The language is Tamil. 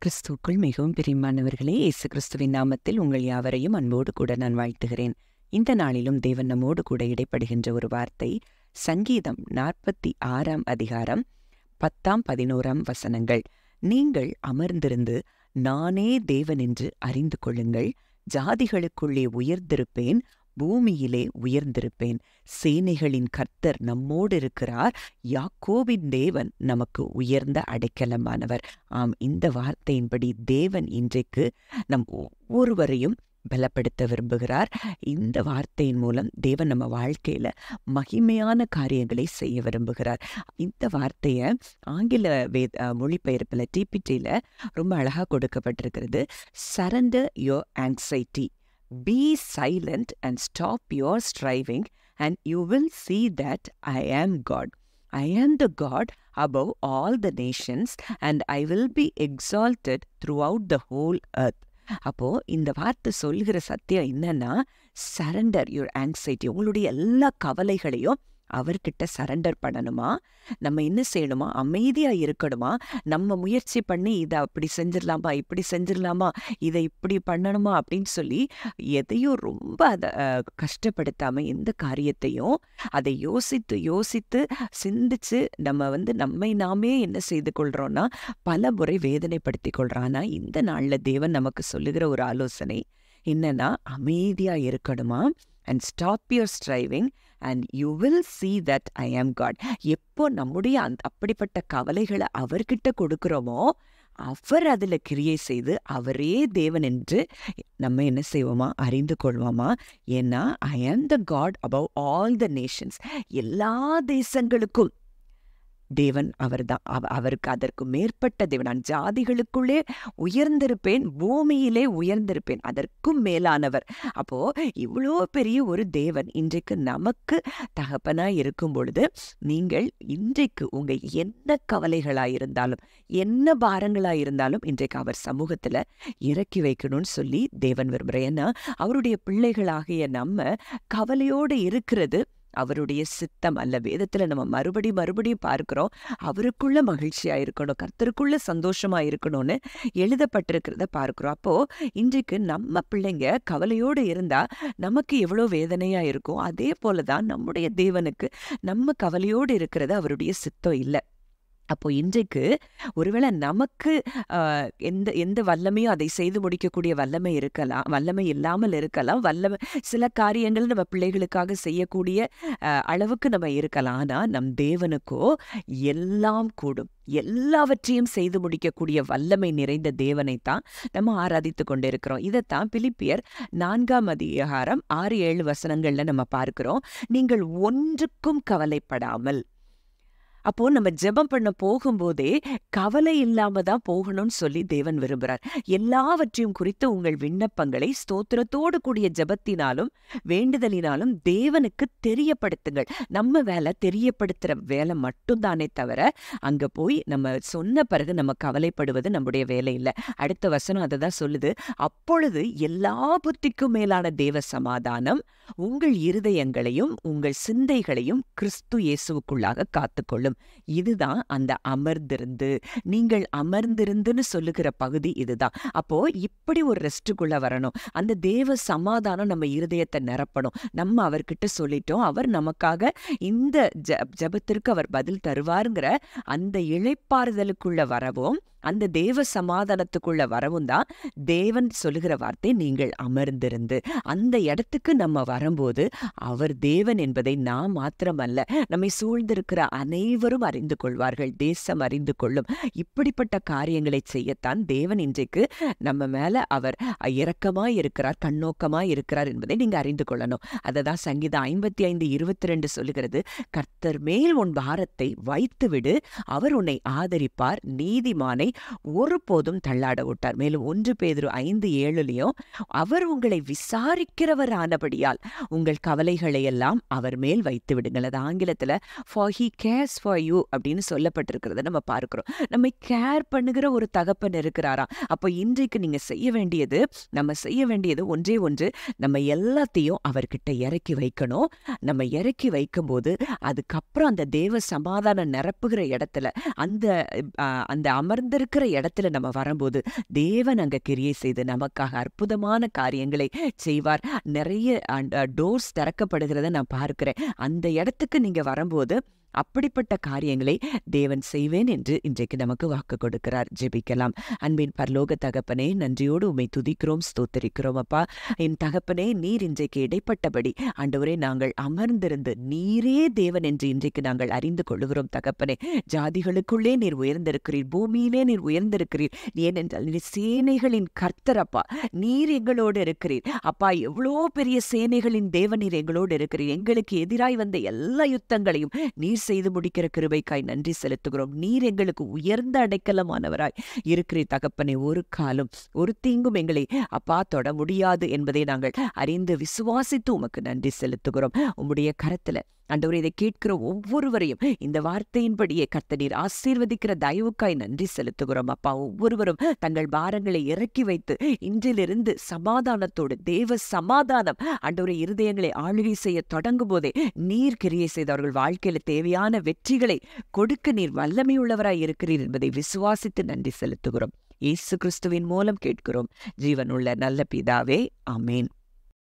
கிறிஸ்துவுக்குள் மிகவும் பிரியமானவர்களே, இயேசு கிறிஸ்துவின் நாமத்தில் உங்கள் யாவரையும் அன்போடு கூட நான் வாழ்த்துகிறேன். இந்த நாளிலும் தேவன் நம்மோடு கூட இடைப்படுகின்ற ஒரு வார்த்தை, சங்கீதம் 46 அதிகாரம் 10 11 வசனங்கள். நீங்கள் அமர்ந்திருந்து நானே தேவன் என்று அறிந்து கொள்ளுங்கள். ஜாதிகளுக்குள்ளே உயர்ந்திருப்பேன், பூமியிலே உயர்ந்திருப்பேன். சேனைகளின் கர்த்தர் நம்மோடு இருக்கிறார். யாக்கோபின் தேவன் நமக்கு உயர்ந்த அடைக்கலமானவர். ஆம், இந்த வார்த்தையின்படி தேவன் இன்றைக்கு நம் ஒவ்வொருவரையும் பலப்படுத்த விரும்புகிறார். இந்த வார்த்தையின் மூலம் தேவன் நம்ம வாழ்க்கையில மகிமையான காரியங்களை செய்ய விரும்புகிறார். இந்த வார்த்தையை ஆங்கில மொழிபெயர்ப்பில் டிபிடியில் ரொம்ப அழகா கொடுக்கப்பட்டிருக்கிறது. Surrender your anxiety, be silent and stop your striving, and you will see that I am God. I am the God above all the nations, and I will be exalted throughout the whole earth. அப்போ இந்த வார்த்தை சொல்கிற சத்தியம் என்னன்னா, சரண்டர் யுவர் ஆங்ஸைட்டி, உங்களுடைய எல்லா கவலைகளையும் அவர்கிட்ட சரண்டர் பண்ணணுமா. நம்ம என்ன செய்யணுமா? அமைதியா இருக்கணுமா. நம்ம முயற்சி பண்ணி இதை அப்படி செஞ்சிடலாமா, இப்படி செஞ்சிடலாமா, இதை இப்படி பண்ணணுமா அப்படின்னு சொல்லி எதையும் ரொம்ப அதை கஷ்டப்படுத்தாம எந்த காரியத்தையும் அதை யோசித்து சிந்திச்சு நம்ம நம்மை நாமே என்ன செய்து கொள்றோம்னா பல முறை வேதனைப்படுத்தி கொள்றோம். ஆனா இந்த நாள்ல தேவன் நமக்கு சொல்லுகிற ஒரு ஆலோசனை என்னன்னா, அமைதியா இருக்கணுமா. And stop your striving and you will see that I am God. எப்போ நம்முடைய அப்படிப்பட்ட கவலைகளை அவர்கிட்ட கொடுக்கிறோமோ, அவர் அதில் கிரியை செய்து அவரே தேவன் என்று நம்ம என்ன செய்வோமா, அறிந்து கொள்வோமா. ஏன்னா I am the God above all the nations. எல்லா தேசங்களுக்கும் தேவன் அவர்தான். அவருக்கு அதற்கு மேற்பட்ட தேவன். நான் ஜாதிகளுக்குள்ளே உயர்ந்திருப்பேன், பூமியிலே உயர்ந்திருப்பேன், அதற்கும் மேலானவர். அப்போ இவ்வளோ பெரிய ஒரு தேவன் இன்றைக்கு நமக்கு தகப்பனாய் இருக்கும் பொழுது, நீங்கள் இன்றைக்கு உங்க என்ன கவலைகளாயிருந்தாலும் என்ன பாரங்களாயிருந்தாலும் இன்றைக்கு அவர் சமூகத்துல இறக்கி வைக்கணும்னு சொல்லி தேவன் விரும்புகிறேன். ஏன்னா அவருடைய பிள்ளைகளாகிய நம்ம கவலையோடு இருக்கிறது அவருடைய சித்தம் அல்ல. வேதத்துல நம்ம மறுபடியும் பார்க்கிறோம், அவருக்குள்ள மகிழ்ச்சியா இருக்கணும், கர்த்தருக்குள்ள சந்தோஷமா இருக்கணும்னு எழுதப்பட்டிருக்கிறத பார்க்கிறோம். அப்போ இன்றைக்கு நம்ம பிள்ளைங்க கவலையோடு இருந்தா நமக்கு எவ்வளோ வேதனையா இருக்கும். அதே போலதான் நம்முடைய தேவனுக்கு நம்ம கவலையோடு இருக்கிறது அவருடைய சித்தம் இல்லை. அப்போ இன்றைக்கு ஒருவேளை நமக்கு எந்த வல்லமையும் அதை செய்து முடிக்கக்கூடிய வல்லமை இருக்கலாம், வல்லமை இல்லாமல் இருக்கலாம். சில காரியங்கள் நம்ம பிள்ளைகளுக்காக செய்யக்கூடிய அளவுக்கு நம்ம இருக்கலாம். ஆனால் நம் தேவனுக்கோ எல்லாம் கூடும், எல்லாவற்றையும் செய்து முடிக்கக்கூடிய வல்லமை நிறைந்த தேவனைத்தான் நம்ம ஆராதித்து கொண்டு இருக்கிறோம். இதைத்தான் பிலிப்பியர் 4 அதிகாரம் 6-7 வசனங்கள்ல நம்ம பார்க்கிறோம். நீங்கள் ஒன்றுக்கும் கவலைப்படாமல். அப்போ நம்ம ஜெபம் பண்ண போகும்போதே கவலை இல்லாம தான் போகணும்னு சொல்லி தேவன் விரும்புகிறார். எல்லாவற்றையும் குறித்து உங்கள் விண்ணப்பங்களை ஸ்தோத்திரத்தோடு கூடிய ஜெபத்தினாலும் வேண்டுதலினாலும் தேவனுக்கு தெரியப்படுத்துங்கள். நம்ம வேலை தெரியப்படுத்துற வேலை மட்டும்தானே தவிர அங்க போய் நம்ம சொன்ன பிறகு நம்ம கவலைப்படுவது நம்முடைய வேலை இல்லை. அடுத்த வசனம் அதை தான் சொல்லுது. அப்பொழுது எல்லா புத்திக்கும் மேலான தேவ சமாதானம் உங்கள் இருதயங்களையும் உங்கள் சிந்தைகளையும் கிறிஸ்து இயேசுவுக்குள்ளாக காத்துக்கொள்ளும். இதுதான் அந்த அமர்ந்திருந்து, நீங்கள் அமர்ந்திருந்துன்னு சொல்லுகிற பகுதி இதுதான். அப்போ இப்படி ஒரு ரெஸ்ட்டுக்குள்ள வரணும். அந்த தேவ சமாதானம் நம்ம இருதயத்தை நிரப்பணும். நம்ம அவர்கிட்ட சொல்லிட்டோம், அவர் நமக்காக இந்த ஜெபத்திற்கு அவர் பதில் தருவாருங்கிற அந்த இளைப்பாறுதலுக்குள்ள வரவும், அந்த தேவ சமாதானத்துக்குள்ள வரவும் தான் தேவன் சொல்லுகிற வார்த்தை, நீங்கள் அமர்ந்திருந்து. அந்த இடத்துக்கு நம்ம வரும்போது அவர் தேவன் என்பதை நாம் மாத்திரமல்ல, நம்மை சூழ்ந்திருக்கிற அனைவரும் அறிந்து கொள்வார்கள், தேசம் அறிந்து கொள்ளும். இப்படிப்பட்ட காரியங்களை செய்யத்தான் தேவன் இன்றைக்கு நம்ம மேல அவர் இரக்கமாய் இருக்கிறார், கண்ணோக்கமாய் இருக்கிறார் என்பதை நீங்க அறிந்து கொள்ளணும். அதை தான் சங்கீதம் 55:22 சொல்லுகிறது. கர்த்தர் மேல் உன் பாரத்தை வைத்து விடு, அவர் உன்னை ஆதரிப்பார், நீதிமானை ஒருபோதும் தள்ளாட விட்டார். மேலும் 1 பேதுரு 5:7 அவர் உங்களை விசாரிக்கிறவர் ஆனபடியால் உங்கள் கவலைகளை எல்லாம் அவர் மேல் வைத்து விடுங்கள். அது ஆங்கிலத்துல for he cares for you அப்படின்னு சொல்லப்பட்டிருக்கிறத நம்ம பார்க்கிறோம். நம்ம கேர் பண்ணுகிற ஒரு தகப்பன் இருக்கிறாராம். அப்போ இன்றைக்கு நீங்க நம்ம செய்ய வேண்டியது ஒன்றே ஒன்று, நம்ம எல்லாத்தையும் அவர்கிட்ட இறக்கி வைக்கணும். நம்ம இறக்கி வைக்கும் போது அதுக்கப்புறம் அந்த தேவ சமாதானம் நிரப்புகிற இடத்துல அந்த அமர்ந்த உயர்ந்திருக்கிற இடத்துல நம்ம வரும்போது தேவன் அங்க கிரியை செய்து நமக்காக அற்புதமான காரியங்களை செய்வார். நிறைய டோர்ஸ் திறக்கப்படுகிறத நான் பார்க்கிறேன். அந்த இடத்துக்கு நீங்க வரும்போது அப்படிப்பட்ட காரியங்களை தேவன் செய்வேன் என்று இன்றைக்கு நமக்கு வாக்கு கொடுக்கிறார். ஜெபிக்கலாம். அன்பின் பரலோக தகப்பனே, நன்றியோடு உம்மை துதிக்கிறோம், ஸ்தோத்திரிக்கிறோம். அப்பா, என் தகப்பனே, நீர் இன்றைக்கு இடைப்பட்டபடி ஆண்டவரே நாங்கள் அமர்ந்திருந்து நீரே தேவன் என்று இன்றைக்கு நாங்கள் அறிந்து கொள்கிறோம். தகப்பனே, ஜாதிகளுக்குள்ளே நீர் உயர்ந்திருக்கிறீர், பூமியிலே நீர் உயர்ந்திருக்கிறீர். ஏனென்றால் நீர் சேனைகளின் கர்த்தர். அப்பா, நீர் எங்களோடு இருக்கிறீர். அப்பா, எவ்வளோ பெரிய சேனைகளின் தேவன் நீர் எங்களோடு இருக்கிறீர். எங்களுக்கு எதிராய் வந்த எல்லா யுத்தங்களையும் நீர் செய்து முடிக்கிற கிருபைக்காய் நன்றி செலுத்துகிறோம். நீர் எங்களுக்கு உயர்ந்த அடைக்கலமானவராய் இருக்கிறீர். தகப்பனே, ஒரு காலம் ஒரு தீங்கும் எங்களை அப்பா தொட முடியாது என்பதை நாங்கள் அறிந்து விசுவாசித்து உமக்கு நன்றி செலுத்துகிறோம். உம்முடைய கரத்துல ஆண்டவரே இதை கேட்கிற ஒவ்வொருவரையும் இந்த வார்த்தையின்படியே கர்த்தர் நீர் ஆசீர்வதிக்கிற தயவுக்காய் நன்றி செலுத்துகிறோம். அப்பா, ஒவ்வொருவரும் தங்கள் பாரங்களை இறக்கி வைத்து இன்றிலிருந்து சமாதானத்தோடு தேவ சமாதானம் ஆண்டவரே இருதயங்களை ஆளுகை செய்ய தொடங்கும் போதே நீர் கிரியை செய்து அவர்கள் வாழ்க்கையில தேவையான வெற்றிகளை கொடுக்க நீர் வல்லமையுள்ளவராய் இருக்கிறீர் என்பதை விசுவாசித்து நன்றி செலுத்துகிறோம். இயேசு கிறிஸ்துவின் மூலம் கேட்கிறோம் ஜீவனுள்ள நல்ல பிதாவே, ஆமேன்.